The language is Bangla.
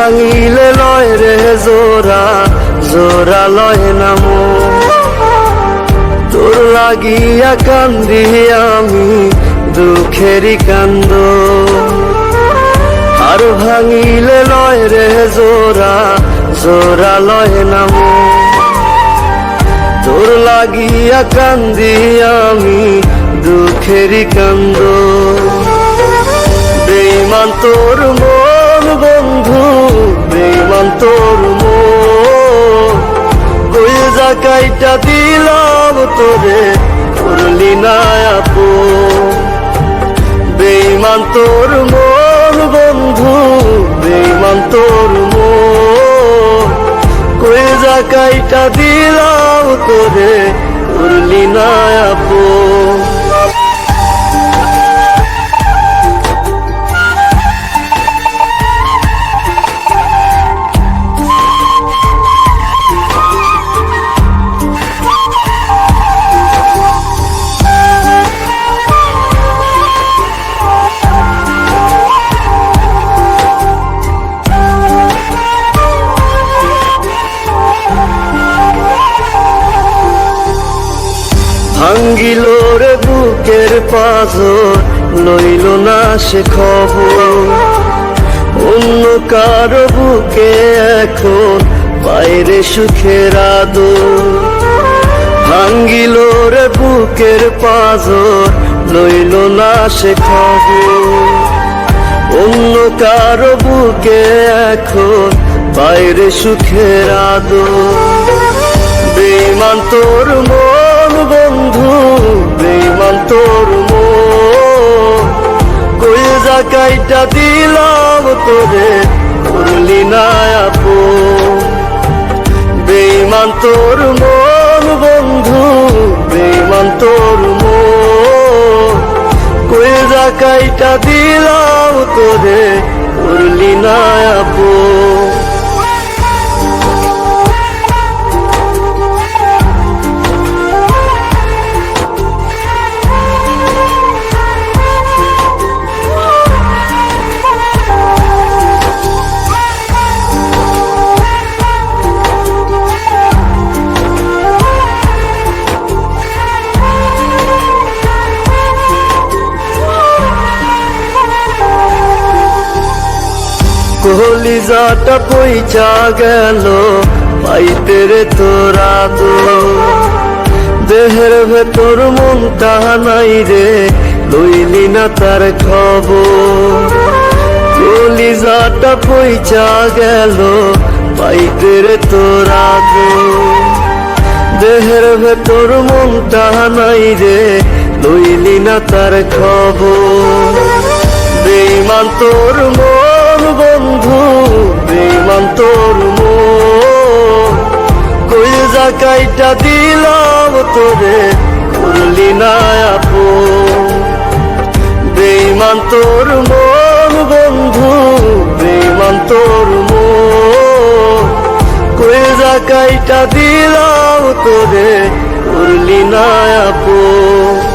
ভাঙিলে লয় রে জোড়া, জোড়া লয় না মন। তোর লাগিয়া কান্দি আমি দুঃখেরই কান্দ। আর ভাঙিলে লয় রে জোড়া, জোড়া লয় না মন। তোর লাগিয়া কান্দি আমি দুঃখেরই কান্দ। বেঈমান তোর মন বন্ধু, বেঈমান তোর মন। কইজা কাইটা দিলাম তোরে, করলি না আপন। বেঈমান তোর মন বন্ধু, বেঈমান তোর মন। কইজা কাইটা দিলাম তোরে, করলি না আপন। ভাঙ্গিল রে বুকের পাঁজর, লইল না সে খবর। অন্য কারো বুকে এখন বাইরে সুখের আদর। ভাঙ্গিল রে বুকের পাঁজর, লইল না সে খবর। অন্য কারো বুকে এখন বাইরে সুখের আদর। বেঈমান তোর মন বন্ধু, বেঈমান তোর মন। কইজা কাইটা দিলাম তোরে, করলি না আপন। বেঈমান তোর মন বন্ধু, বেঈমান তোর মন। কইজা কাইটা দিলাম তোরে, করলি না আপন। কলিজাটা পইচা গেল পাইতে রে তোরা তো। দেহের ভেতর মনটা নাই রে, লইলি না তার খবর। কলিজাটা পইচা গেল পাইতে রে তোরা তো। দেহের ভেতর মনটা নাই রে, লইলি না তার খবর। বেঈমান তোর মন বন্ধু, বেঈমান তোর মন। কইজা কাইটা দিলাম তোরে, করলি না আপন। বেঈমান তোর মন বন্ধু, বেঈমান তোর মন। কইজা কাইটা দিলাম তোরে, করলি না আপন।